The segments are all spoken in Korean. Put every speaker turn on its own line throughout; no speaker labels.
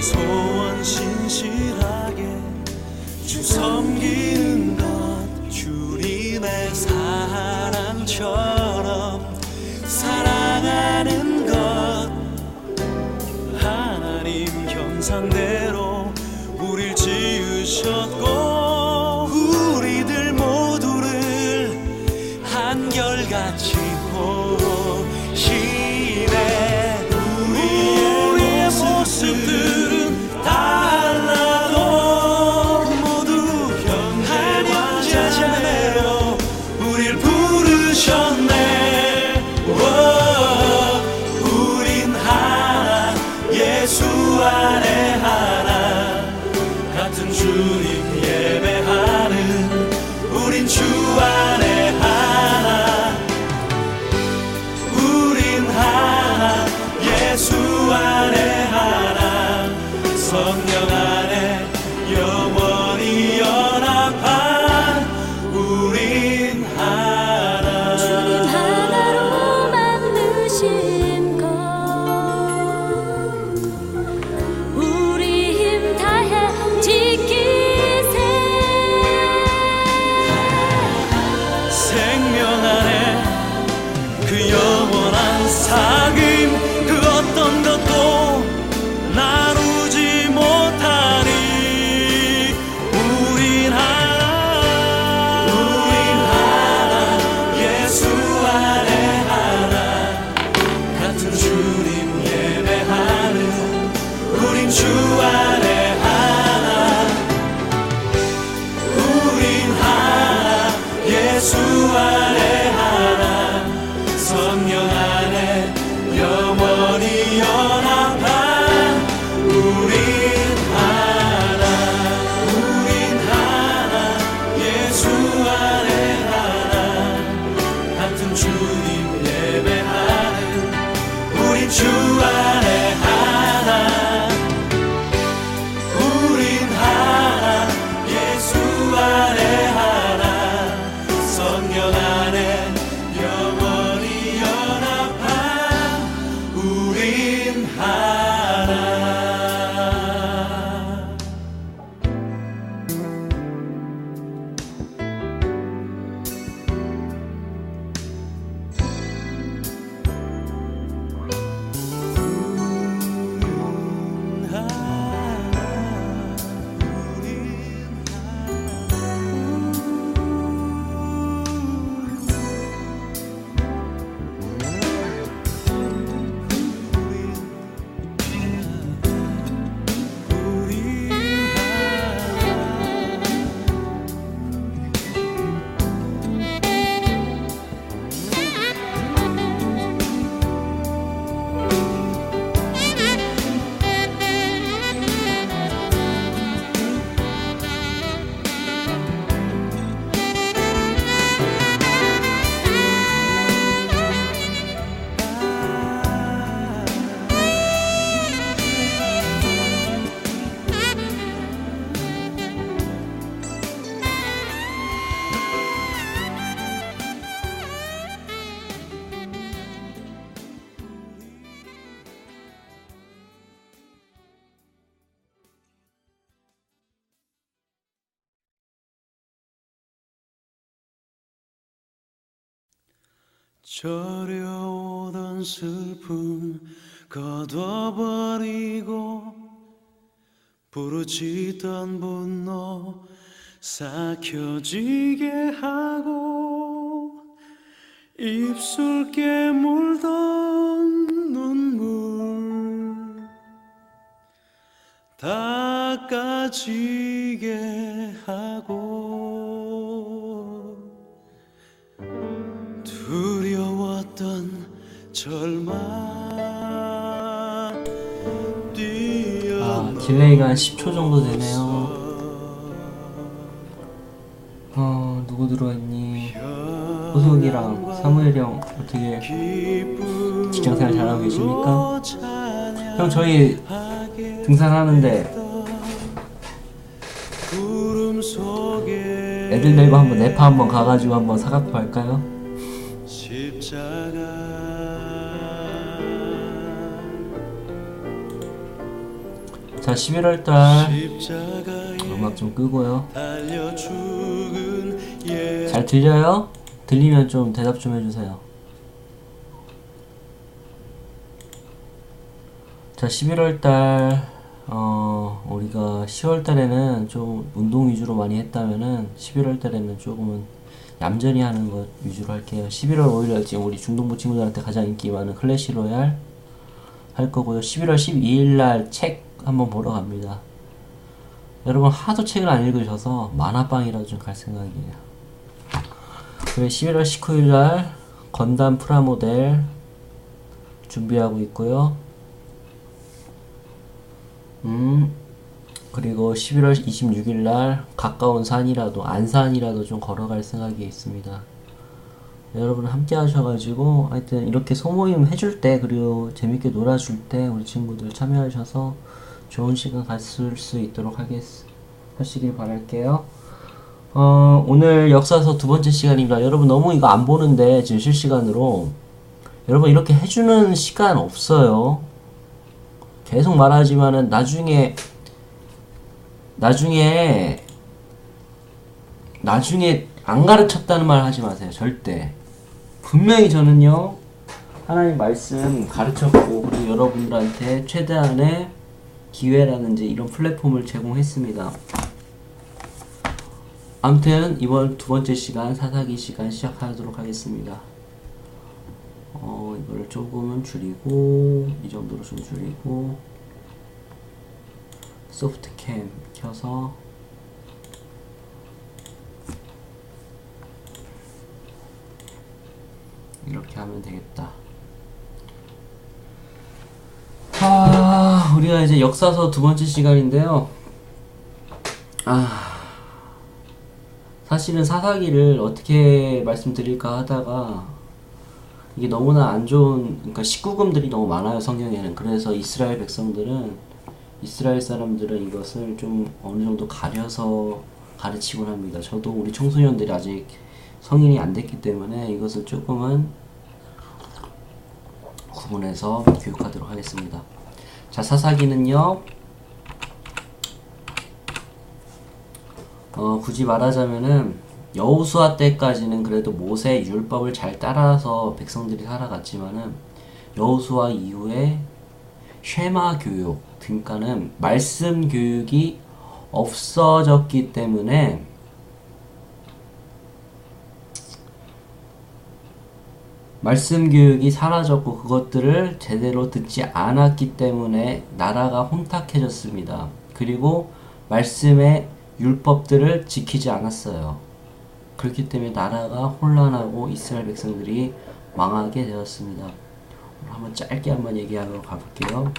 소원 신실하게 주 섬기는 것 주님의 사랑처럼 사랑하는 것 하나님 형상대로 우릴 지으셨고 우리들 모두를 한결같이 보시네. 우리의 모습들은 달라도 모두 형제와 자매로 우릴 부르셨네. 우린 하나 예수 안에 하나 같은 주님 예배하는 우린 주 안에 하나 우린 하나 예수 안에 하나 성령 안에 영원히 연합한 우린 하나.
주님 하나로 만드신 것 우리 힘 다해 지키세.
생명 안에 그 영원한 사귐 그 어떤 것도 나누지 못하니 우린 하나 예수 안에 하나 같은 주님 예배하는 우린 주 안에 하나 우린 하나 예수 안에 하나 성령 안에 영원히 연합한 우린 하나 예수 안에 하나 같은 주님 예배하는 우린 주 안에 하나 우린 하나 예수 안에 하나 성령 안에 영원히 연합한 우린 하나. 저려오던 슬픔 거둬버리고 부르짖던 분노 삭혀지게 하고 입술 깨물던 눈물 닦아지게 하고 두려웠던 절망
딜레이가 한 10초 정도 되네요. 누구 들어왔니? 호석이랑 사무엘이 형 어떻게 직장생활 잘하고 계십니까? 형 저희 등산하는데 애들 데리고 한번 네파 한번 가가지고 한번 사각도 할까요? 자, 11월달
십자가에
음악 좀 끄고요.
달려 죽은 예
잘 들려요? 들리면 좀 대답 좀 해주세요. 자, 11월달 우리가 10월달에는 좀 운동 위주로 많이 했다면은 11월달에는 조금은 얌전히 하는 것 위주로 할게요. 11월 5일날 지금 우리 중동부 친구들한테 가장 인기 많은 클래시 로얄 할 거고요. 11월 12일날 책 한번 보러 갑니다. 여러분 하도 책을 안 읽으셔서 만화방이라도 좀 갈 생각이에요. 그리고 11월 19일날 건담 프라모델 준비하고 있고요. 그리고 11월 26일날 가까운 산이라도 안산이라도 좀 걸어갈 생각이 있습니다. 여러분 함께 하셔가지고 하여튼 이렇게 소모임 해줄 때 그리고 재밌게 놀아줄 때 우리 친구들 참여하셔서 좋은 시간 가질 수 있도록 하시길 바랄게요. 오늘 역사서 두 번째 시간입니다. 여러분 너무 이거 안 보는데 지금 실시간으로 여러분 이렇게 해주는 시간 없어요. 계속 말하지만은 나중에 안 가르쳤다는 말 하지 마세요. 절대. 분명히 저는요 하나님 말씀 가르쳤고 그리고 여러분들한테 최대한의 기회라든지 이런 플랫폼을 제공했습니다. 아무튼 이번 두 번째 시간 사사기 시간 시작하도록 하겠습니다. 이거를 조금은 줄이고 이 정도로 좀 줄이고 소프트캠 켜서 이렇게 하면 되겠다. 우리가 이제 역사서 두 번째 시간인데요. 사실은 사사기를 어떻게 말씀드릴까 하다가 이게 너무나 안 좋은, 그러니까 19금들이 너무 많아요, 성경에는. 그래서 이스라엘 사람들은 이것을 좀 어느 정도 가려서 가르치곤 합니다. 저도 우리 청소년들이 아직 성인이 안 됐기 때문에 이것을 조금은 구분해서 교육하도록 하겠습니다. 자, 사사기는요, 굳이 말하자면은 여호수아 때까지는 그래도 모세 율법을 잘 따라서 백성들이 살아갔지만은 여호수아 이후에 쉐마 교육, 그러니까는 말씀 교육이 없어졌기 때문에 말씀 교육이 사라졌고 그것들을 제대로 듣지 않았기 때문에 나라가 혼탁해졌습니다. 그리고 말씀의 율법들을 지키지 않았어요. 그렇기 때문에 나라가 혼란하고 이스라엘 백성들이 망하게 되었습니다. 한번 짧게 한번 얘기하러 가볼게요.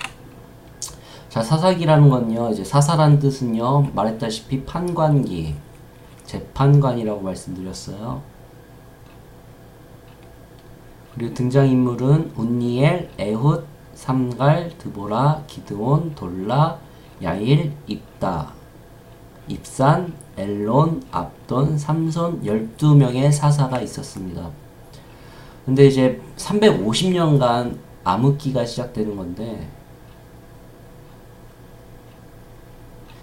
자, 사사기라는 건요, 이제 사사란 뜻은요, 말했다시피 판관기, 재판관이라고 말씀드렸어요. 그리고 등장인물은 운니엘, 에훗, 삼갈, 드보라, 기드온, 돌라, 야일, 입다, 입산, 엘론, 압돈, 삼손 12명의 사사가 있었습니다. 근데 이제 350년간 암흑기가 시작되는 건데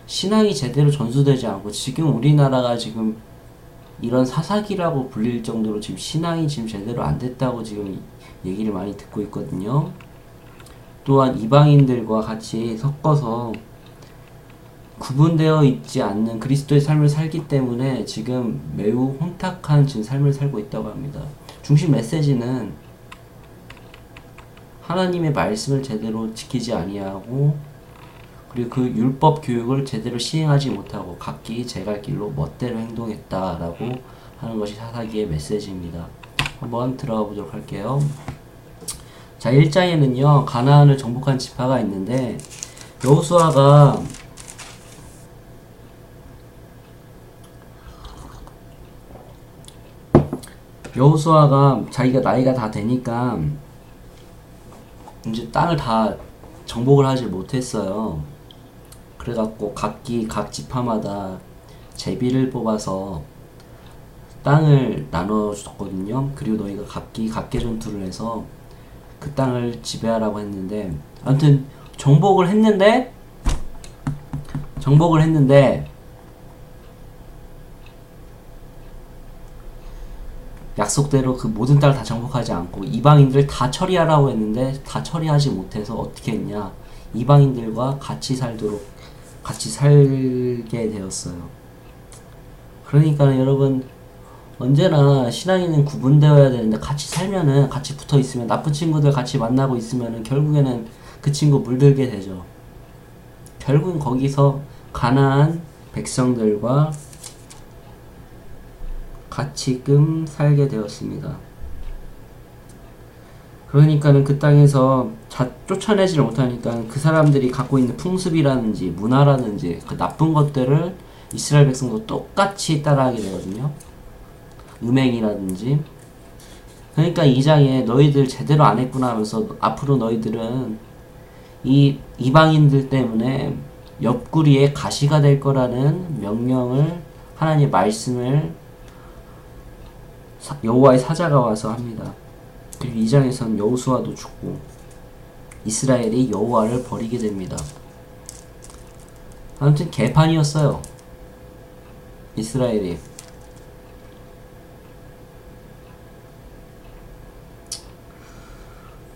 신앙이 제대로 전수되지 않고 지금 우리나라가 지금 이런 사사기라고 불릴 정도로 지금 신앙이 지금 제대로 안 됐다고 지금 얘기를 많이 듣고 있거든요. 또한 이방인들과 같이 섞어서 구분되어 있지 않는 그리스도의 삶을 살기 때문에 지금 매우 혼탁한 지금 삶을 살고 있다고 합니다. 중심 메시지는 하나님의 말씀을 제대로 지키지 아니하고 그리고 그 율법 교육을 제대로 시행하지 못하고 각기 제 갈 길로 멋대로 행동했다라고 하는 것이 사사기의 메시지입니다. 한번 들어가 보도록 할게요. 자, 1장에는요 가나안을 정복한 지파가 있는데 여호수아가 자기가 나이가 다 되니까 이제 땅을 다 정복을 하지 못했어요. 그래갖고 각 지파마다 제비를 뽑아서 땅을 나눠줬거든요. 그리고 너희가 각계 전투를 해서 그 땅을 지배하라고 했는데 아무튼 정복을 했는데 정복을 했는데 약속대로 그 모든 땅을 다 정복하지 않고 이방인들 다 처리하라고 했는데 다 처리하지 못해서 어떻게 했냐, 이방인들과 같이 살게 되었어요. 그러니까 여러분, 언제나 신앙인은 구분되어야 되는데 같이 살면은, 같이 붙어 있으면, 나쁜 친구들 같이 만나고 있으면은 결국에는 그 친구 물들게 되죠. 결국은 거기서 가나안 백성들과 같이끔 살게 되었습니다. 그러니까는 그 땅에서 쫓아내지를 못하니까 그 사람들이 갖고 있는 풍습이라든지 문화라든지 그 나쁜 것들을 이스라엘 백성도 똑같이 따라하게 되거든요. 음행이라든지. 그러니까 2장에 너희들 제대로 안 했구나 하면서 앞으로 너희들은 이 이방인들 때문에 옆구리에 가시가 될 거라는 명령을, 하나님의 말씀을 여호와의 사자가 와서 합니다. 그리고 2장에서는 여호수아도 죽고 이스라엘이 여호와를 버리게 됩니다. 아무튼 개판이었어요, 이스라엘이.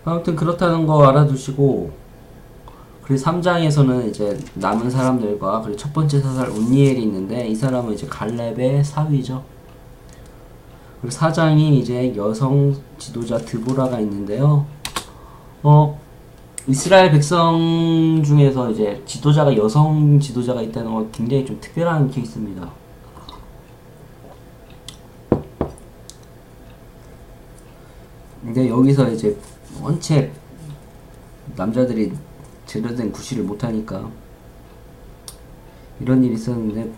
아무튼 그렇다는 거 알아두시고, 그리고 3장에서는 이제 남은 사람들과, 그리고 첫 번째 사살 온니엘이 있는데 이 사람은 이제 갈렙의 사위죠. 그리고 4장이 이제 여성 지도자 드보라가 있는데요. 이스라엘 백성 중에서 이제 지도자가, 여성 지도자가 있다는 건 굉장히 좀 특별한 케이스입니다. 근데 여기서 이제 원체 남자들이 제대로 된 구실을 못하니까 이런 일이 있었는데,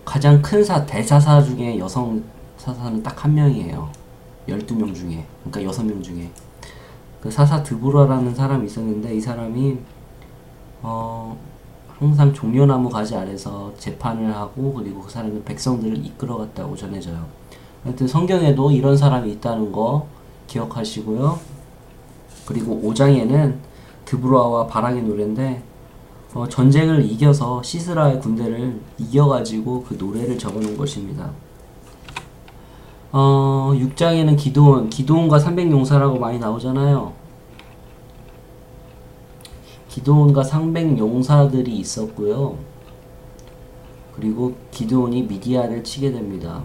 가장 큰 대사사 중에 여성 사사는 딱 한 명이에요. 12명 중에. 그러니까 6명 중에. 그 사사 드보라라는 사람이 있었는데, 이 사람이 항상 종려나무 가지 아래서 재판을 하고, 그리고 그 사람은 백성들을 이끌어갔다고 전해져요. 하여튼 성경에도 이런 사람이 있다는 거 기억하시고요. 그리고 5장에는 드보라와 바락의 노래인데, 전쟁을 이겨서 시스라의 군대를 이겨가지고 그 노래를 적어놓은 것입니다. 6장에는 기드온과 300용사라고 많이 나오잖아요. 기드온과 300용사들이 있었고요. 그리고 기드온이 미디안을 치게 됩니다.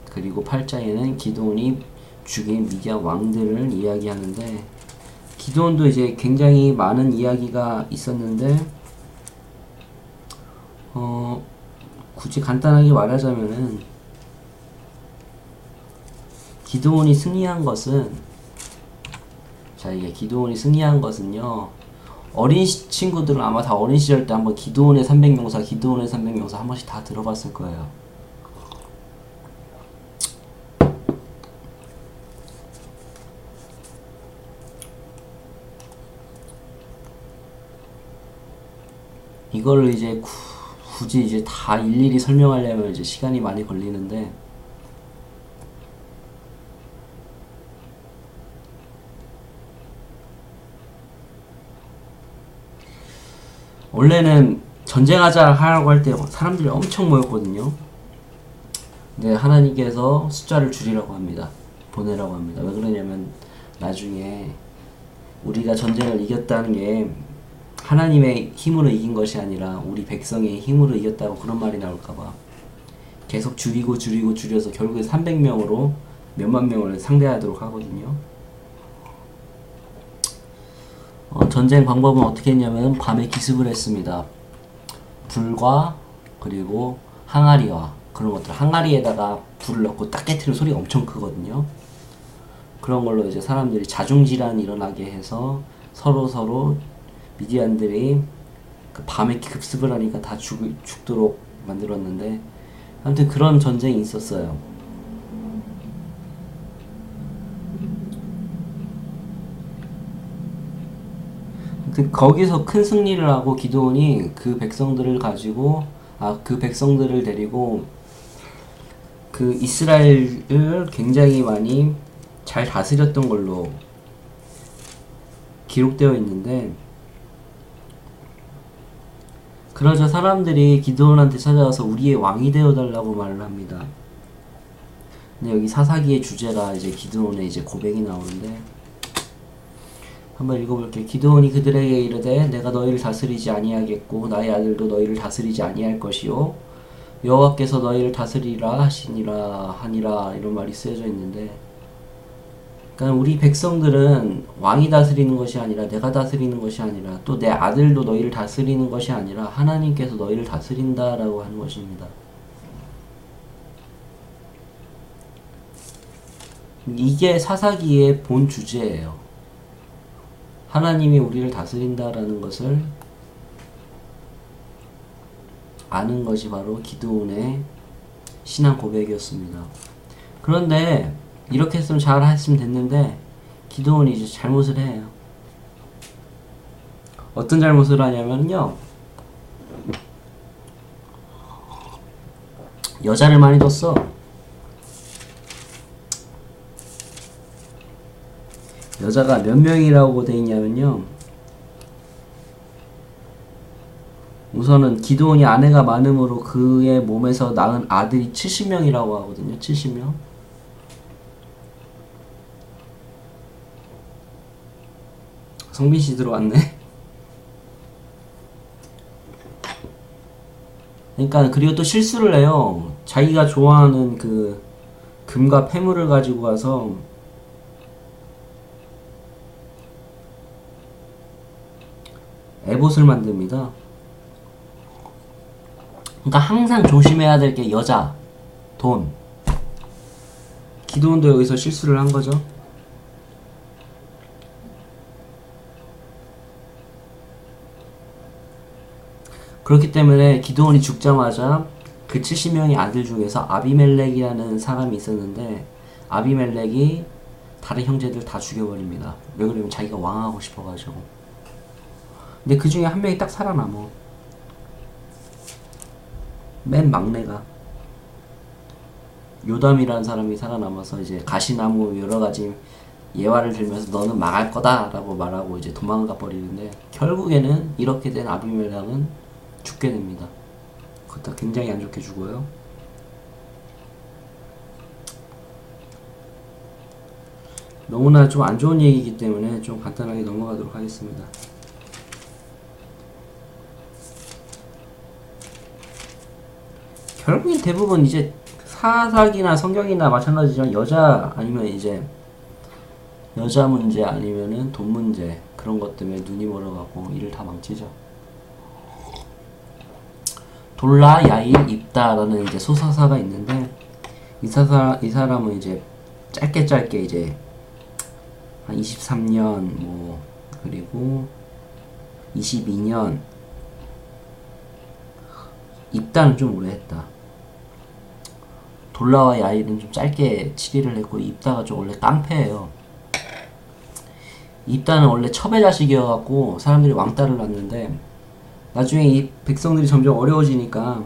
그리고 8장에는 기드온이 죽인 미디안 왕들을 이야기하는데, 기드온도 이제 굉장히 많은 이야기가 있었는데, 굳이 간단하게 말하자면은, 기드온이 승리한 것은, 이게 기드온이 승리한 것은요, 어린 친구들은 아마 다 어린 시절 때 한번 기드온의 300용사 한 번씩 다 들어봤을 거예요. 이거를 이제 굳이 이제 다 일일이 설명하려면 이제 시간이 많이 걸리는데, 원래는 전쟁하자 하라고 할 때 사람들이 엄청 모였거든요. 근데 하나님께서 숫자를 줄이라고 합니다. 보내라고 합니다. 왜 그러냐면 나중에 우리가 전쟁을 이겼다는 게 하나님의 힘으로 이긴 것이 아니라 우리 백성의 힘으로 이겼다고 그런 말이 나올까봐 계속 줄여서 결국에 300명으로 몇만 명을 상대하도록 하거든요. 전쟁 방법은 어떻게 했냐면 밤에 기습을 했습니다. 불과 그리고 항아리와 그런 것들, 항아리에다가 불을 넣고 딱 깨트리는 소리가 엄청 크거든요. 그런 걸로 이제 사람들이 자중질환이 일어나게 해서 서로 미디안들이 그 밤에 급습을 하니까 다 죽도록 만들었는데, 아무튼 그런 전쟁이 있었어요. 거기서 큰 승리를 하고 기드온이 그 백성들을 데리고 그 이스라엘을 굉장히 많이 잘 다스렸던 걸로 기록되어 있는데, 그러자 사람들이 기드온한테 찾아와서 우리의 왕이 되어달라고 말을 합니다. 근데 여기 사사기의 주제가 이제 기드온의 이제 고백이 나오는데 한번 읽어볼게요. 기드온이 그들에게 이르되 내가 너희를 다스리지 아니하겠고 나의 아들도 너희를 다스리지 아니할 것이요 여호와께서 너희를 다스리라 하니라 이런 말이 쓰여져 있는데, 그러니까 우리 백성들은 왕이 다스리는 것이 아니라 내가 다스리는 것이 아니라 또 내 아들도 너희를 다스리는 것이 아니라 하나님께서 너희를 다스린다라고 하는 것입니다. 이게 사사기의 본 주제예요. 하나님이 우리를 다스린다라는 것을 아는 것이 바로 기드온의 신앙 고백이었습니다. 그런데 이렇게 했으면 잘 했으면 됐는데 기드온이 이제 잘못을 해요. 어떤 잘못을 하냐면요, 여자를 많이 뒀어. 여자가 몇 명이라고 돼 있냐면요, 우선은 기드온이 아내가 많음으로 그의 몸에서 낳은 아들이 70명이라고 하거든요. 70명. 성빈씨 들어왔네. 그러니까 그리고 또 실수를 해요. 자기가 좋아하는 그 금과 폐물을 가지고 가서 에봇을 만듭니다. 그러니까 항상 조심해야 될 게 여자, 돈. 기드온도 여기서 실수를 한 거죠. 그렇기 때문에 기드온이 죽자마자 그 70명의 아들 중에서 아비멜렉이라는 사람이 있었는데 아비멜렉이 다른 형제들 다 죽여버립니다. 왜 그러면 자기가 왕하고 싶어가지고. 근데 그 중에 한 명이 딱 살아남어. 맨 막내가 요담이라는 사람이 살아남아서 이제 가시나무 여러가지 예화를 들면서 너는 망할 거다 라고 말하고 이제 도망가 버리는데, 결국에는 이렇게 된 아비멜렉은 죽게 됩니다. 그것도 굉장히 안 좋게 죽어요. 너무나 좀 안 좋은 얘기이기 때문에 좀 간단하게 넘어가도록 하겠습니다. 결국엔 대부분 이제 사사기나 성경이나 마찬가지지만 여자 아니면 이제 여자 문제 아니면은 돈 문제 그런 것 때문에 눈이 멀어가고 일을 다 망치죠. 돌라, 야일, 입다라는 이제 소사사가 있는데 이 사람은 이제 짧게 이제 한 23년 뭐 그리고 22년, 입다는 좀 오래 했다. 돌라와 야일은 좀 짧게 7일을 했고 입다가 좀 원래 깡패예요. 입다는 원래 첩의 자식이어갖고 사람들이 왕따를 놨는데 나중에 이 백성들이 점점 어려워지니까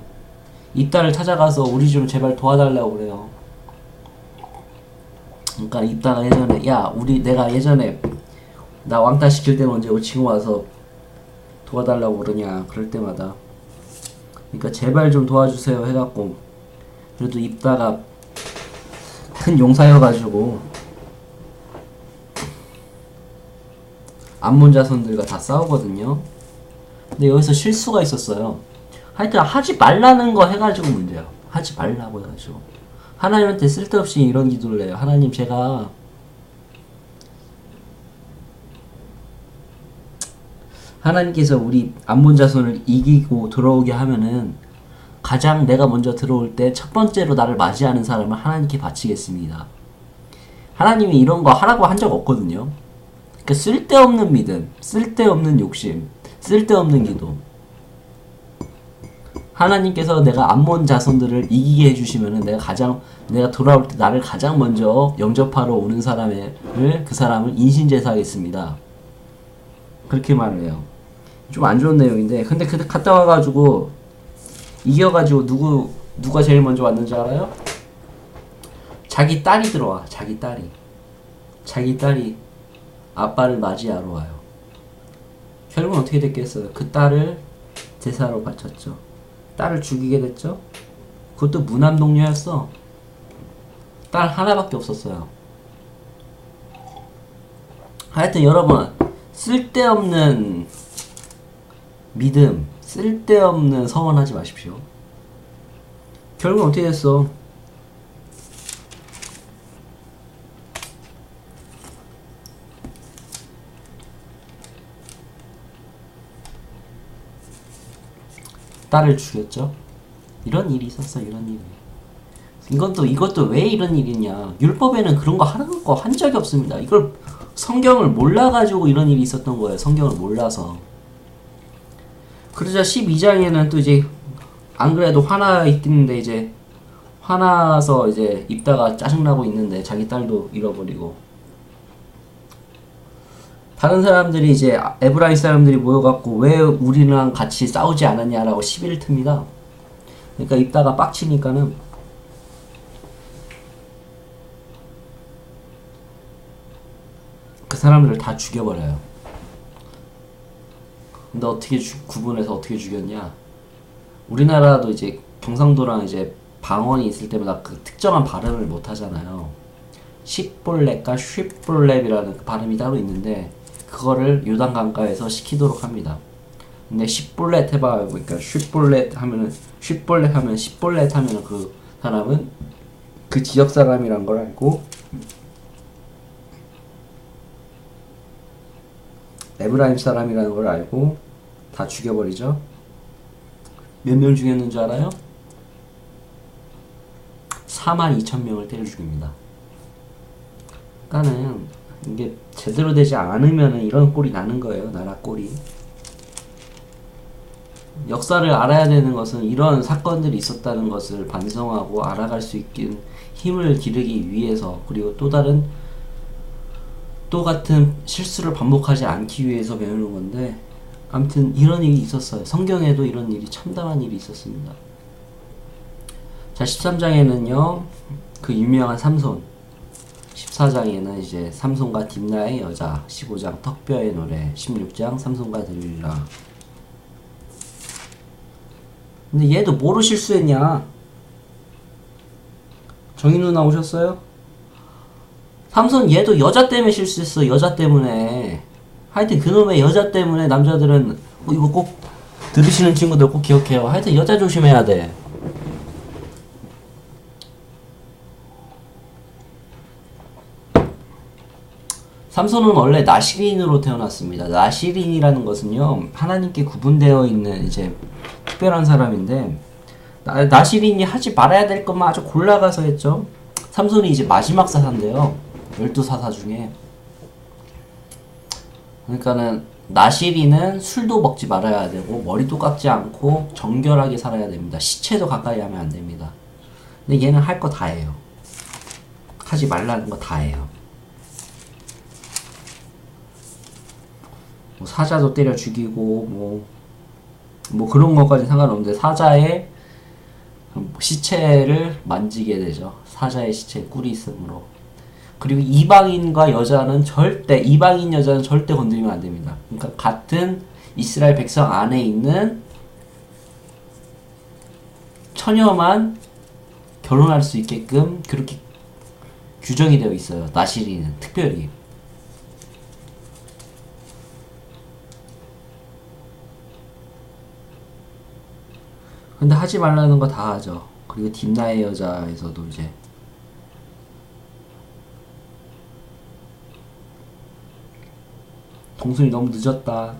입다를 찾아가서 우리 좀 제발 도와달라고 그래요. 그러니까 입다가 예전에 내가 예전에 나 왕따 시킬 때는 언제고 지금 와서 도와달라고 그러냐 그럴 때마다, 그러니까 제발 좀 도와주세요 해갖고, 그래도 입다가 큰 용사여가지고 암몬 자손들과 다 싸우거든요. 근데 여기서 실수가 있었어요. 하여튼 하지 말라는 거 해가지고 문제야. 하지 말라고 해가지고 하나님한테 쓸데없이 이런 기도를 해요. 하나님, 제가 하나님께서 우리 암몬 자손을 이기고 들어오게 하면은 가장 내가 먼저 들어올 때 첫 번째로 나를 맞이하는 사람을 하나님께 바치겠습니다. 하나님이 이런 거 하라고 한 적 없거든요. 그러니까 쓸데없는 믿음, 쓸데없는 욕심, 쓸데없는 기도. 하나님께서 내가 암몬 자손들을 이기게 해주시면은 내가 돌아올 때 나를 가장 먼저 영접하러 오는 그 사람을 인신제사하겠습니다. 그렇게 말을 해요. 좀 안 좋은 내용인데, 근데 갔다 와가지고 이겨가지고 누가 제일 먼저 왔는지 알아요? 자기 딸이 들어와. 자기 딸이 아빠를 맞이하러 와요. 결국은 어떻게 됐겠어요? 그 딸을 제사로 바쳤죠. 딸을 죽이게 됐죠. 그것도 무남동녀였어. 딸 하나밖에 없었어요. 하여튼 여러분, 쓸데없는 믿음, 쓸데없는 서원하지 마십시오. 결국은 어떻게 됐어? 딸을 죽였죠. 이런 일이 있었어. 이런 일이. 이것도 왜 이런 일이냐. 율법에는 그런 거 하는 거 한 적이 없습니다. 이걸 성경을 몰라가지고 이런 일이 있었던 거예요. 성경을 몰라서. 그러자 12장에는 또 이제 안 그래도 화나 있는데 이제 화나서 이제 입다가 짜증나고 있는데 자기 딸도 잃어버리고 다른 사람들이 이제 에브라임 사람들이 모여갖고 왜 우리랑 같이 싸우지 않았냐라고 시비를 틉니다. 그러니까 입다가 빡치니까는 그 사람들을 다 죽여버려요. 근데 어떻게 구분해서 어떻게 죽였냐? 우리나라도 이제 경상도랑 이제 방언이 있을 때마다 그 특정한 발음을 못 하잖아요. 십볼렙과 쉽볼렙이라는 그 발음이 따로 있는데 그거를 요단 강가에서 시키도록 합니다. 근데 십볼렙 해봐. 그러니까 쉽볼렙 하면은 쉽볼렙 하면 십볼렙 하면은 그 사람은 그 지역 사람이란 걸 알고 에브라임 사람이라는 걸 알고 다 죽여버리죠. 몇 명 죽였는 줄 알아요? 42,000명을 때려 죽입니다. 그러니까는 이게 제대로 되지 않으면 이런 꼴이 나는 거예요. 나라 꼴이. 역사를 알아야 되는 것은 이런 사건들이 있었다는 것을 반성하고 알아갈 수 있게 힘을 기르기 위해서, 그리고 또 같은 실수를 반복하지 않기 위해서 배우는 건데, 아무튼 이런 일이 있었어요. 성경에도 이런 일이, 참담한 일이 있었습니다. 자, 13장에는요 그 유명한 삼손, 14장에는 이제 삼손과 딥나의 여자, 15장 턱뼈의 노래, 16장 삼손과 들릴라. 근데 얘도 뭐로 실수했냐? 정희 누나 오셨어요? 삼손 얘도 여자 때문에 실수했어. 여자 때문에. 하여튼 그놈의 여자 때문에 남자들은 이거 꼭 들으시는 친구들 꼭 기억해요. 하여튼 여자 조심해야 돼. 삼손은 원래 나시린으로 태어났습니다. 나시린이라는 것은요, 하나님께 구분되어 있는 이제 특별한 사람인데, 나시린이 하지 말아야 될 것만 아주 골라가서 했죠. 삼손이 이제 마지막 사사인데요, 12사사 중에. 그러니까는 나시린은 술도 먹지 말아야 되고 머리도 깎지 않고 정결하게 살아야 됩니다. 시체도 가까이 하면 안 됩니다. 근데 얘는 할 거 다 해요. 하지 말라는 거 다 해요. 뭐 사자도 때려 죽이고 뭐 그런 것까지 상관없는데 사자의 시체를 만지게 되죠. 사자의 시체에 꿀이 있으므로. 그리고 이방인 여자는 절대 건드리면 안 됩니다. 그러니까 같은 이스라엘 백성 안에 있는 처녀만 결혼할 수 있게끔 그렇게 규정이 되어 있어요. 나시린은 특별히. 근데 하지 말라는 거 다 하죠. 그리고 딥나의 여자에서도 이제 동순이 너무 늦었다.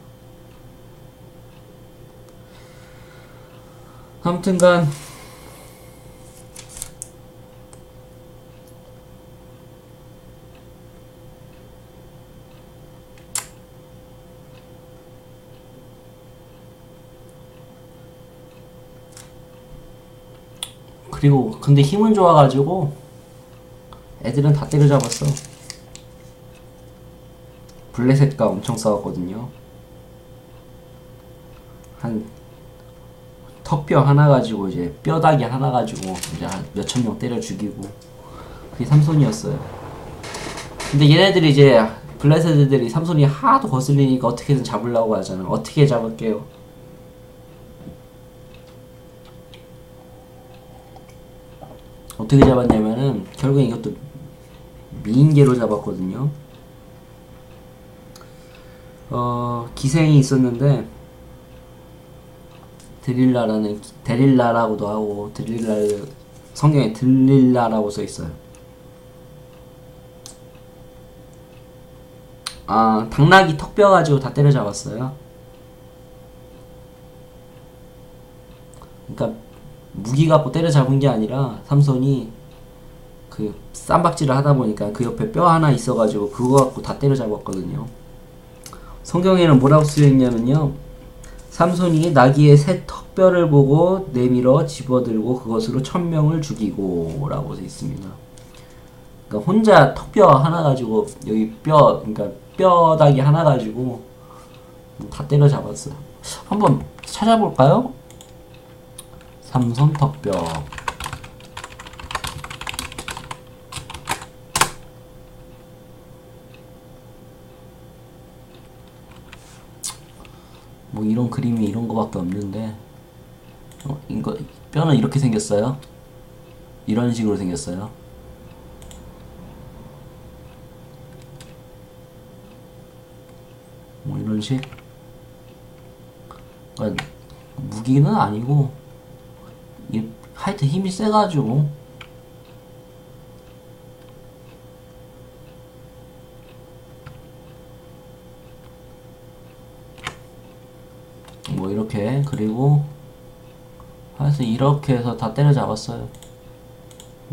아무튼간 그리고 근데 힘은 좋아가지고 애들은 다 때려잡았어. 블레셋과 엄청 싸웠거든요. 한 턱뼈 하나 가지고 이제 뼈다귀 하나 가지고 이제 한 몇천 명 때려 죽이고, 그게 삼손이었어요. 근데 얘네들이 이제 블레셋 애들이 삼손이 하도 거슬리니까 어떻게든 잡으려고 하잖아. 어떻게 잡을게요? 어떻게 잡았냐면은 결국엔 이것도 미인계로 잡았거든요. 기생이 있었는데 데릴라라고도 하고 성경에 들릴라라고 써 있어요. 당나귀 턱뼈 가지고 다 때려잡았어요. 그러니까 무기 갖고 때려잡은 게 아니라 삼손이 그 쌈박질을 하다 보니까 그 옆에 뼈 하나 있어가지고 그거 갖고 다 때려잡았거든요. 성경에는 뭐라고 쓰여있냐면요, 삼손이 나귀의 새 턱뼈를 보고 내밀어 집어들고 그것으로 1000명을 죽이고 라고 되어 있습니다. 그러니까 혼자 턱뼈 하나 가지고 여기 그러니까 뼈다귀 하나 가지고 다 때려잡았어요. 한번 찾아볼까요? 삼손 턱뼈. 뭐 이런 그림이 이런 거밖에 없는데, 이거 뼈는 이렇게 생겼어요. 이런 식으로 생겼어요. 뭐 이런 식. 그러니까 무기는 아니고 하여튼 힘이 세가지고 뭐 이렇게, 그리고 하여튼 이렇게 해서 다 때려잡았어요.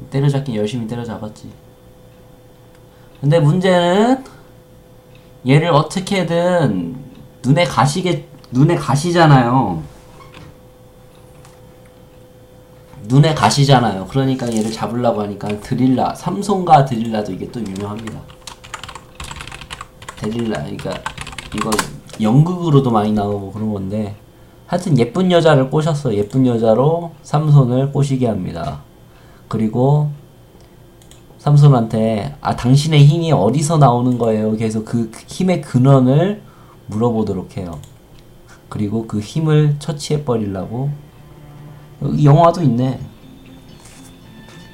때려잡긴 열심히 때려잡았지. 근데 문제는 얘를 어떻게든 눈에 가시잖아요. 눈에 가시잖아요. 그러니까 얘를 잡으려고 하니까 삼손과 드릴라도 이게 또 유명합니다. 그러니까 이건 연극으로도 많이 나오고 그런 건데, 하여튼 예쁜 여자를 꼬셨어. 예쁜 여자로 삼손을 꼬시게 합니다. 그리고 삼손한테 당신의 힘이 어디서 나오는 거예요? 그래서 그 힘의 근원을 물어보도록 해요. 그리고 그 힘을 처치해 버리려고. 여기 영화도 있네.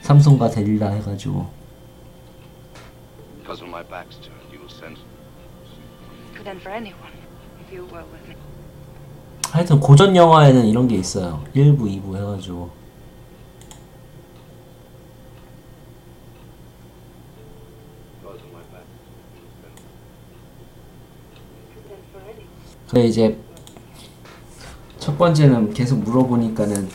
삼손과 데릴라 해가지고.
Because when my back's turned, you will send.
Could end for anyone if you were with me.
하여튼 고전 영화에는 이런 게 있어요. 1부, 2부 해가지고.
Because when my back, you will send.
Could end for anyone.
근데 이제 첫 번째는 계속 물어보니까는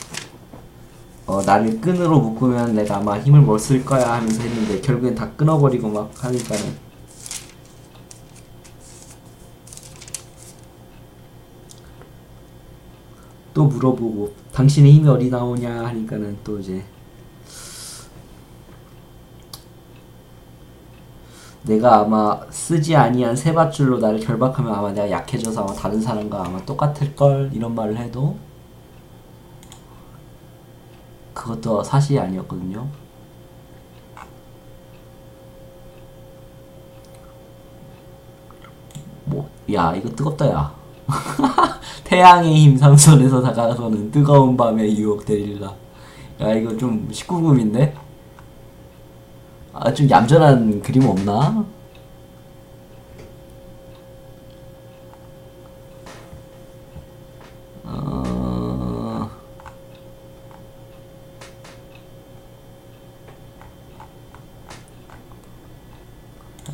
나를 끈으로 묶으면 내가 아마 힘을 못 쓸 거야 하면서 했는데 결국엔 다 끊어버리고 막 하니까는 또 물어보고 당신의 힘이 어디 나오냐 하니까는 또 이제 내가 아마 쓰지 아니한 세 밧줄로 나를 결박하면 아마 내가 약해져서 아마 다른 사람과 아마 똑같을걸 이런 말을 해도 그것도 사실이 아니었거든요. 야 이거 뜨겁다 야. 태양의 힘 삼손에서 다가서는 뜨거운 밤의 유혹 데릴라. 야 이거 좀 19금인데? 좀 얌전한 그림 없나?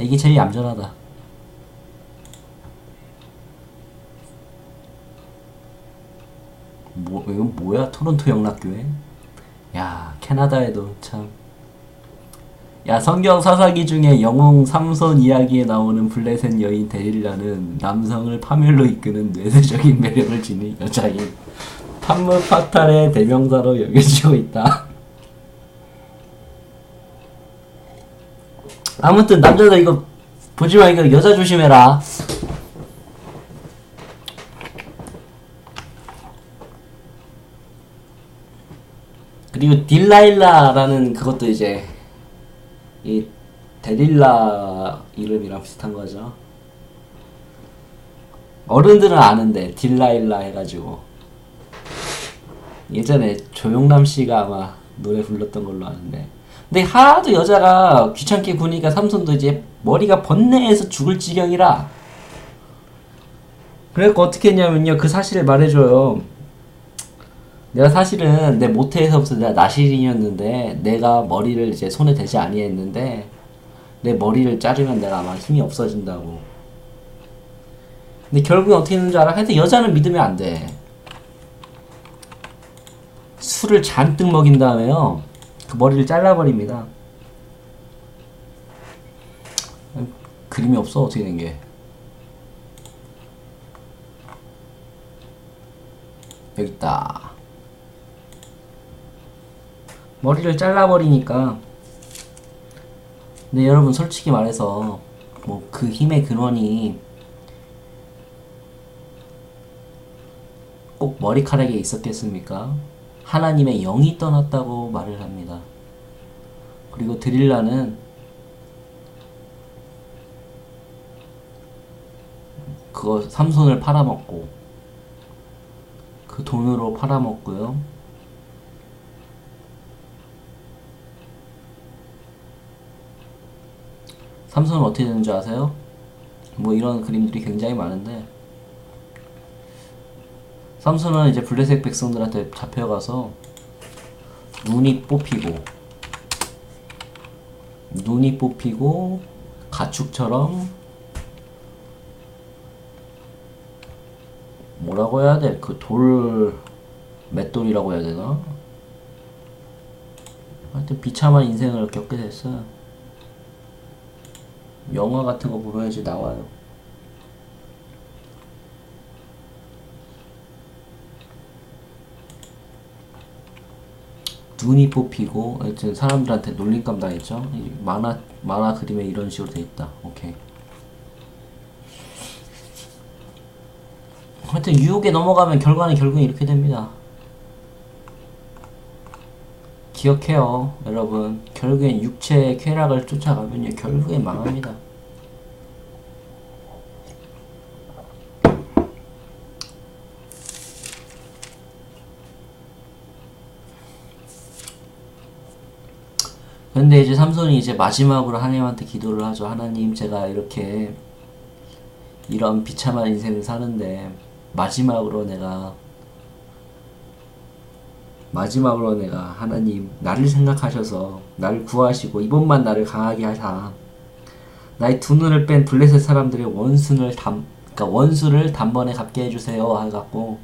이게 제일 얌전하다. 이건 뭐야? 토론토 영락교회? 야, 캐나다에도 참. 야, 성경 사사기 중에 영웅 삼손 이야기에 나오는 블레셋 여인 데릴라는 남성을 파멸로 이끄는 뇌세적인 매력을 지닌 여자인 판무파탈의 대명사로 여겨지고 있다. 아무튼 남자들 이거 보지마. 이거 여자 조심해라. 그리고 딜라일라라는 그것도 이제 이 데릴라 이름이랑 비슷한 거죠. 어른들은 아는데 딜라일라 해가지고 예전에 조용남 씨가 아마 노래 불렀던 걸로 아는데. 근데 하도 여자가 귀찮게 구니까 삼손도 이제 머리가 번뇌해서 죽을 지경이라. 그래갖고 어떻게 했냐면요, 그 사실을 말해줘요. 내가 사실은 내 모태에서부터 내가 나시린이었는데 내가 머리를 이제 손에 대지 아니했는데 내 머리를 자르면 내가 아마 힘이 없어진다고. 근데 결국에 어떻게 했는지 알아? 하여튼 여자는 믿으면 안 돼. 술을 잔뜩 먹인 다음에요, 그 머리를 잘라버립니다. 그림이 없어. 어떻게 된 게. 여기 있다. 머리를 잘라버리니까. 근데 여러분 솔직히 말해서 뭐 그 힘의 근원이 꼭 머리카락에 있었겠습니까? 하나님의 영이 떠났다고 말을 합니다. 그리고 드릴라는 그거 삼손을 팔아먹고 그 돈으로 팔아먹고요. 삼손은 어떻게 되는 줄 아세요? 뭐 이런 그림들이 굉장히 많은데, 삼손은 이제 블레셋 백성들한테 잡혀가서 눈이 뽑히고 가축처럼, 뭐라고 해야 돼? 그 돌 맷돌이라고 해야 되나? 하여튼 비참한 인생을 겪게 됐어요. 영화 같은 거 보면 이제 나와요. 눈이 뽑히고, 하여튼 사람들한테 놀림감 당했죠. 만화 그림에 이런 식으로 돼 있다. 오케이. 하여튼 유혹에 넘어가면 결과는 결국엔 이렇게 됩니다. 기억해요, 여러분. 결국엔 육체의 쾌락을 쫓아가면요, 결국엔 망합니다. 근데 이제 삼손이 이제 마지막으로 하나님한테 기도를 하죠. 하나님, 제가 이렇게 이런 비참한 인생을 사는데 마지막으로 내가 하나님 나를 생각하셔서 나를 구하시고 이번만 나를 강하게 하사 나의 두 눈을 뺀 블레셋 사람들의 원수를 단번에 갚게 해주세요 해갖고,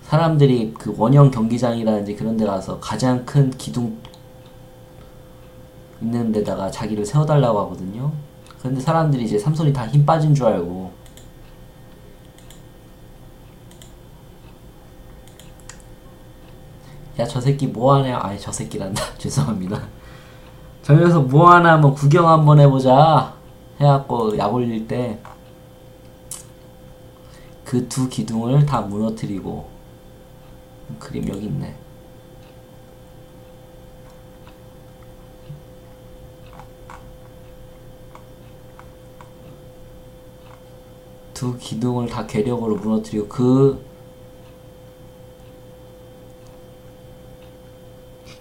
사람들이 그 원형 경기장이라든지 그런 데 가서 가장 큰 기둥 있는 데다가 자기를 세워달라고 하거든요. 근데 사람들이 이제 삼손이 다 힘 빠진 줄 알고, 야 저 새끼 뭐하냐, 아니 저 새끼란다 죄송합니다. 저 녀석 뭐하나 한번 구경 한번 해보자 해갖고 약 올릴 때 그 두 기둥을 다 무너뜨리고, 그림 여기 있네. 두 기둥을 다 괴력으로 무너뜨리고 그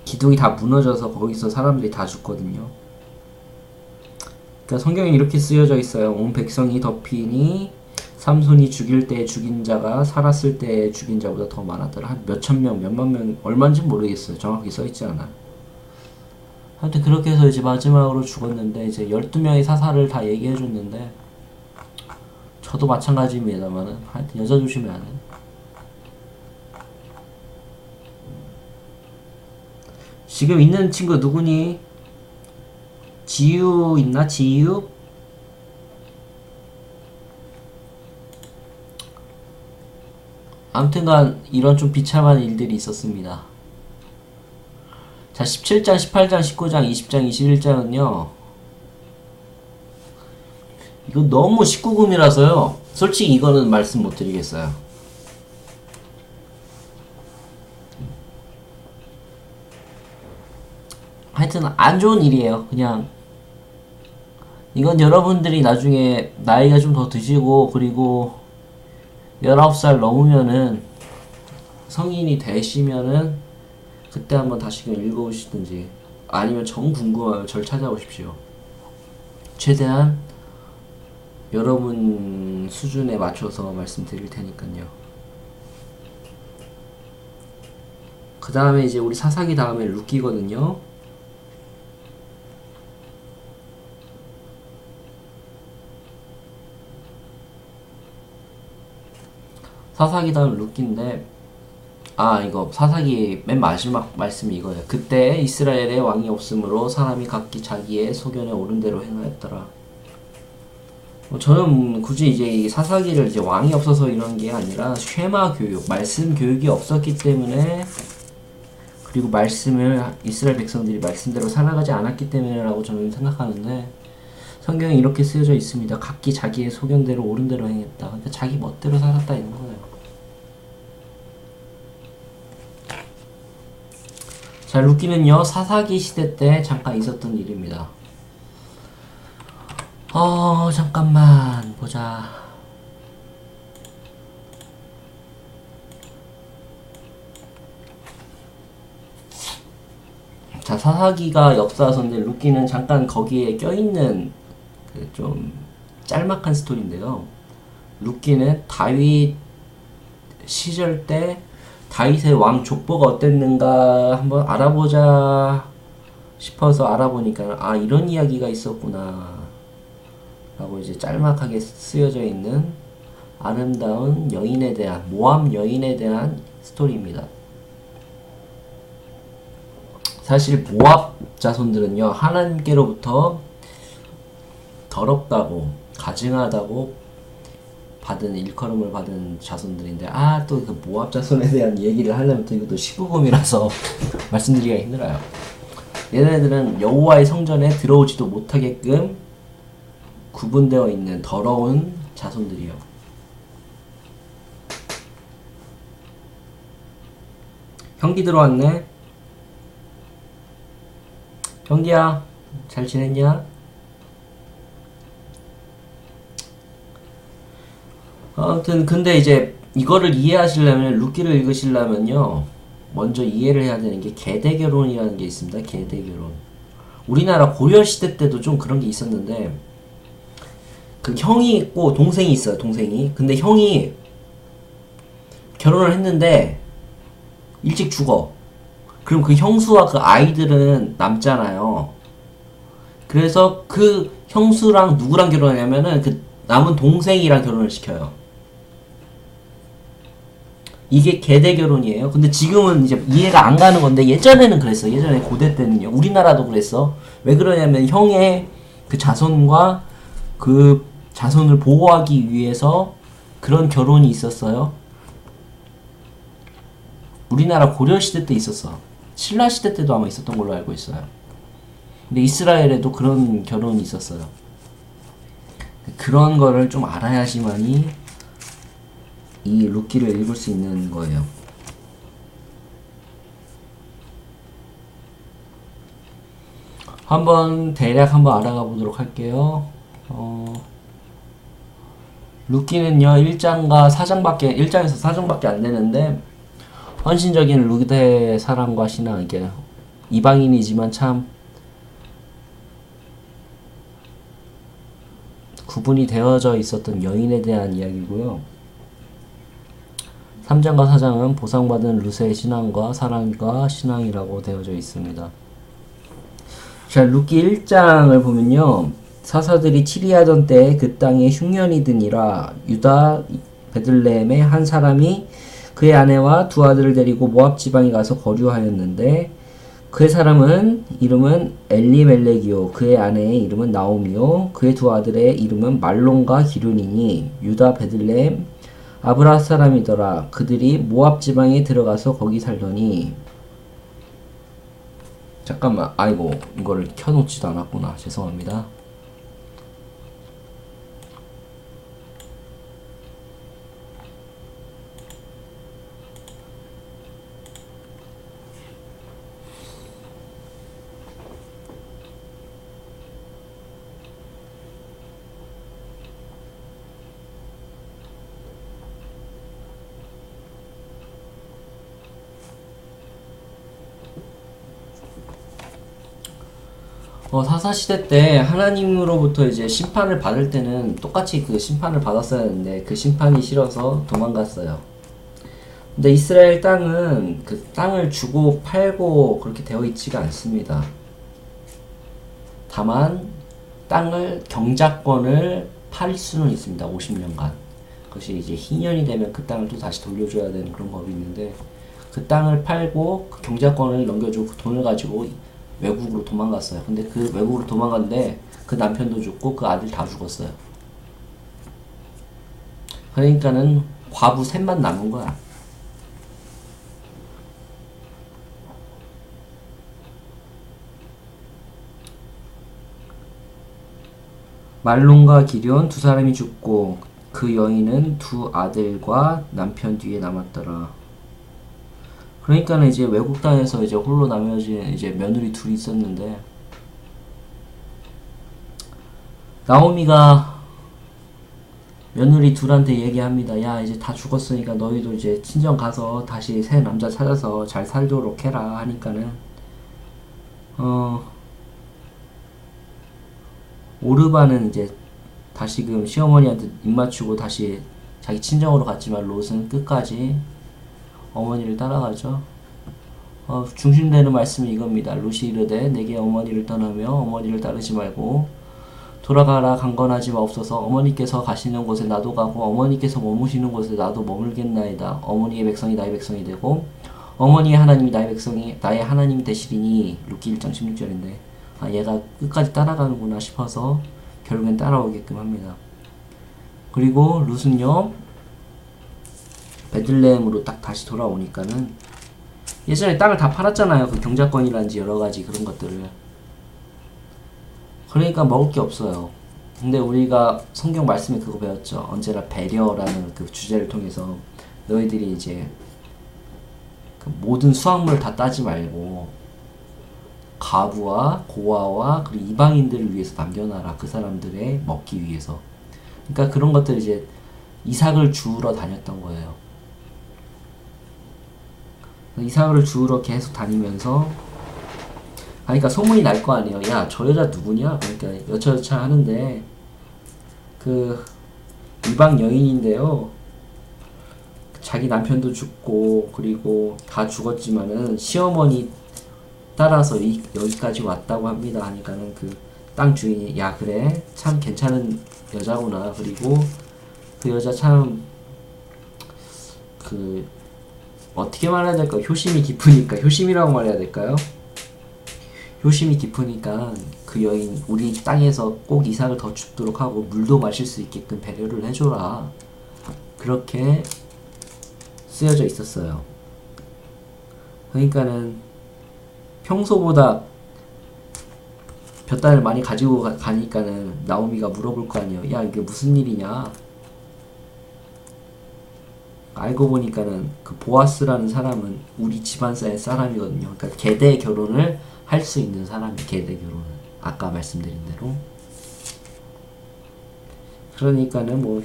기둥이 다 무너져서 거기서 사람들이 다 죽거든요. 그러니까 성경에 이렇게 쓰여져 있어요. 온 백성이 덮이니 삼손이 죽일 때 죽인 자가 살았을 때 죽인 자보다 더 많았더라. 한 몇천 명, 몇만 명, 얼마인지 모르겠어요. 정확히 써있지 않아요. 하여튼 그렇게 해서 이제 마지막으로 죽었는데, 이제 12명의 사사를 다 얘기해줬는데, 저도 마찬가지입니다만은 하여튼 여자 조심해야 돼. 지금 있는 친구 누구니? 지유 있나? 지유? 아무튼간 이런 좀 비참한 일들이 있었습니다. 자, 17장, 18장, 19장, 20장, 21장은요, 이거 너무 19금이라서요 솔직히 이거는 말씀 못 드리겠어요. 하여튼 안 좋은 일이에요. 그냥 이건 여러분들이 나중에 나이가 좀 더 드시고 그리고 19살 넘으면은 성인이 되시면은 그때 한번 다시금 읽어보시든지 아니면 정 궁금하면 절 찾아오십시오. 최대한 여러분 수준에 맞춰서 말씀드릴 테니까요. 그 다음에 이제 우리 사사기 다음에 룻기거든요. 사사기 다음 룻기인데, 이거 사사기 맨 마지막 말씀이 이거예요. 그때 이스라엘에 왕이 없으므로 사람이 각기 자기의 소견에 옳은 대로 행하였더라. 저는 굳이 이제 이 사사기를 이제 왕이 없어서 이런 게 아니라 쉐마 교육, 말씀 교육이 없었기 때문에, 그리고 말씀을 이스라엘 백성들이 말씀대로 살아가지 않았기 때문이라고 저는 생각하는데, 성경에 이렇게 쓰여져 있습니다. 각기 자기의 소견대로 옳은 대로 행했다. 그러니까 자기 멋대로 살았다 이런 거예요. 자, 룻기는요 사사기 시대 때 잠깐 있었던 일입니다. 잠깐만 보자. 자, 사사기가 역사서인데 룻기는 잠깐 거기에 껴있는 그 좀 짤막한 스토리인데요. 룻기는 다윗 시절 때 다윗의 왕 족보가 어땠는가 한번 알아보자 싶어서 알아보니까 이런 이야기가 있었구나 라고 이제 짤막하게 쓰여져 있는 아름다운 여인에 대한, 모압 여인에 대한 스토리입니다. 사실 모압 자손들은요 하나님께로부터 더럽다고 가증하다고 받은 일컬음을 받은 자손들인데, 또 그 모압 자손에 대한 얘기를 하려면 또 이것도 19금이라서 말씀드리기가 힘들어요. 얘네들은 여호와의 성전에 들어오지도 못하게끔 구분되어 있는 더러운 자손들이요. 형기 들어왔네. 형기야, 잘 지냈냐? 아무튼 근데 이제 이거를 이해하시려면, 룻기를 읽으시려면요 먼저 이해를 해야 되는 게 계대결혼이라는 게 있습니다. 계대결혼. 우리나라 고려시대 때도 좀 그런 게 있었는데, 그 형이 있고 동생이 있어요. 동생이. 근데 형이 결혼을 했는데 일찍 죽어. 그럼 그 형수와 그 아이들은 남잖아요. 그래서 그 형수랑 누구랑 결혼하냐면은 그 남은 동생이랑 결혼을 시켜요. 이게 계대결혼이에요. 근데 지금은 이제 이해가 안 가는 건데, 예전에는 그랬어. 예전에 고대 때는요. 우리나라도 그랬어. 왜 그러냐면 형의 그 자손과 그 자손을 보호하기 위해서 그런 결혼이 있었어요. 우리나라 고려시대 때 있었어. 신라시대 때도 아마 있었던 걸로 알고 있어요. 근데 이스라엘에도 그런 결혼이 있었어요. 그런 거를 좀 알아야지만이 이 룻기를 읽을 수 있는 거예요. 대략 한번 알아가 보도록 할게요. 룻기는요 1장에서 4장밖에 안 되는데, 헌신적인 루드의 사랑과 신앙, 이게 이방인이지만 참 구분이 되어져 있었던 여인에 대한 이야기고요. 3장과 4장은 보상받은 룻의 신앙과 사랑과 신앙이라고 되어져 있습니다. 자, 룻기 1장을 보면요, 사사들이 치리하던 때에 그 땅에 흉년이 드니라. 유다 베들레헴의 한 사람이 그의 아내와 두 아들을 데리고 모압 지방에 가서 거류하였는데, 그의 사람은 이름은 엘리멜렉이요, 그의 아내의 이름은 나오미요, 그의 두 아들의 이름은 말론과 기륜이니 유다 베들레헴 아브라 사람이더라. 그들이 모압 지방에 들어가서 거기 살더니, 잠깐만, 아이고 이거를 켜놓지도 않았구나. 죄송합니다. 사사시대 때 하나님으로부터 이제 심판을 받을 때는 똑같이 그 심판을 받았어야 했는데 그 심판이 싫어서 도망갔어요. 근데 이스라엘 땅은 그 땅을 주고 팔고 그렇게 되어 있지가 않습니다. 다만 땅을 경작권을 팔 수는 있습니다. 50년간. 그것이 이제 희년이 되면 그 땅을 또 다시 돌려줘야 되는 그런 법이 있는데 그 땅을 팔고 그 경작권을 넘겨주고 그 돈을 가지고 외국으로 도망갔어요. 근데 그 외국으로 도망갔는데 그 남편도 죽고 그 아들 다 죽었어요. 그러니까는 과부 셋만 남은 거야. 말론과 기럧 두 사람이 죽고 그 여인은 두 아들과 남편 뒤에 남았더라. 그러니까는 이제 외국 땅에서 이제 홀로 남겨진 이제 며느리 둘이 있었는데 나오미가 며느리 둘한테 얘기합니다. 야, 이제 다 죽었으니까 너희도 이제 친정 가서 다시 새 남자 찾아서 잘 살도록 해라 하니까는 오르바는 이제 다시금 시어머니한테 입맞추고 다시 자기 친정으로 갔지만 롯은 끝까지 어머니를 따라가죠. 중심되는 말씀이 이겁니다. 롯이 이르되 내게 어머니를 떠나며 어머니를 따르지 말고 돌아가라. 강건하지 마옵소서. 어머니께서 가시는 곳에 나도 가고 어머니께서 머무시는 곳에 나도 머물겠나이다. 어머니의 백성이 나의 백성이 되고 어머니의 하나님이 나의 백성이 나의 하나님이 되시리니. 룻기 1장 16절인데 얘가 끝까지 따라가는구나 싶어서 결국엔 따라오게끔 합니다. 그리고 룻은요 베들레헴으로 딱 다시 돌아오니까는 예전에 땅을 다 팔았잖아요. 그 경작권이란지 여러가지 그런 것들을. 그러니까 먹을 게 없어요. 근데 우리가 성경 말씀에 그거 배웠죠. 언제나 배려라는 그 주제를 통해서 너희들이 이제 그 모든 수확물을 다 따지 말고 과부와 고아와 그리고 이방인들을 위해서 남겨놔라. 그 사람들의 먹기 위해서. 그러니까 그런 것들 이제 이삭을 주우러 다녔던 거예요. 이삭을 주우러 계속 다니면서 그러니까 소문이 날 거 아니에요. 야, 저 여자 누구냐? 그러니까 여차여차 하는데 그 이방 여인인데요. 자기 남편도 죽고 그리고 다 죽었지만은 시어머니 따라서 여기까지 왔다고 합니다. 하니까는 그 땅 주인이 야 그래 참 괜찮은 여자구나. 그리고 그 여자 참 그 어떻게 말해야 될까요? 효심이 깊으니까 효심이라고 말해야 될까요? 효심이 깊으니까 그 여인 우리 땅에서 꼭 이삭을 더 줍도록 하고 물도 마실 수 있게끔 배려를 해줘라. 그렇게 쓰여져 있었어요. 그러니까는 평소보다 볕단을 많이 가지고 가니까는 나오미가 물어볼 거 아니에요. 야, 이게 무슨 일이냐? 알고 보니까는 그 보아스라는 사람은 우리 집안사의 사람이거든요. 그러니까 계대 결혼을 할 수 있는 사람이 계대 결혼을 아까 말씀드린 대로. 그러니까는 뭐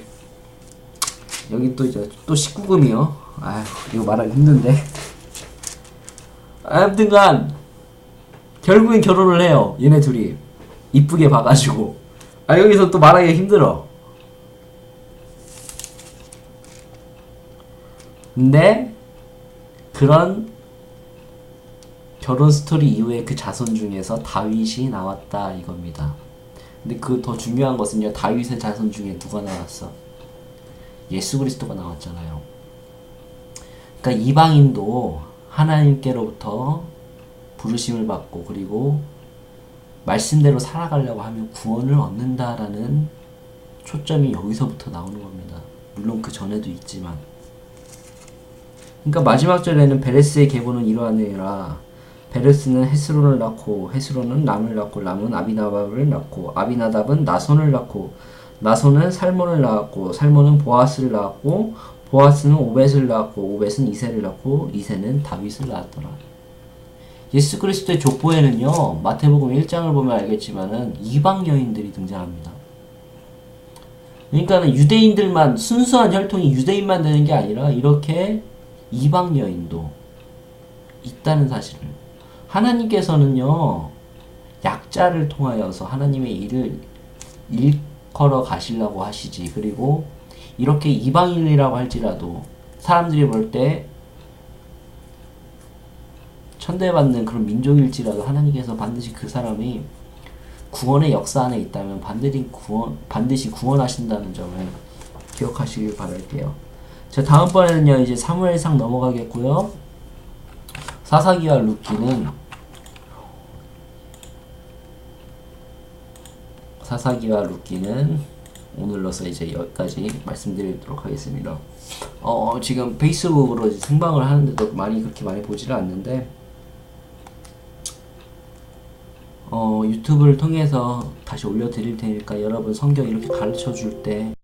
여기 또 이제 또 19금이요. 아휴 이거 말하기 힘든데. 아무튼간 결국엔 결혼을 해요. 얘네 둘이 이쁘게 봐가지고. 여기서 또 말하기 힘들어. 근데 그런 결혼 스토리 이후에 그 자손 중에서 다윗이 나왔다 이겁니다. 근데 그 더 중요한 것은요. 다윗의 자손 중에 누가 나왔어? 예수 그리스도가 나왔잖아요. 그러니까 이방인도 하나님께로부터 부르심을 받고 그리고 말씀대로 살아가려고 하면 구원을 얻는다라는 초점이 여기서부터 나오는 겁니다. 물론 그 전에도 있지만. 그러니까 마지막 절에는 베레스의 계보는 이러하니라. 베레스는 헤스론을 낳고 헤스론은 람을 낳고 람은 아비나답을 낳고 아비나답은 나손을 낳고 나손은 살몬을 낳았고 살몬은 보아스를 낳았고 보아스는 오벳을 낳았고 오벳은 이새를 낳고 이새는 다윗을 낳았더라. 예수 그리스도의 족보에는요 마태복음 1장을 보면 알겠지만은 이방 여인들이 등장합니다. 그러니까는 유대인들만 순수한 혈통이 유대인만 되는 게 아니라 이렇게 이방 여인도 있다는 사실을. 하나님께서는요 약자를 통하여서 하나님의 일을 일컬어 가시려고 하시지. 그리고 이렇게 이방인이라고 할지라도 사람들이 볼 때 천대받는 그런 민족일지라도 하나님께서 반드시 그 사람이 구원의 역사 안에 있다면 반드시 구원하신다는 점을 기억하시길 바랄게요. 자, 다음번에는요 이제 사무엘상 넘어가겠고요. 사사기와 룻기는 오늘로서 이제 여기까지 말씀드리도록 하겠습니다. 지금 페이스북으로 이제 생방을 하는데도 그렇게 많이 보지를 않는데 유튜브를 통해서 다시 올려드릴 테니까 여러분 성경 이렇게 가르쳐 줄 때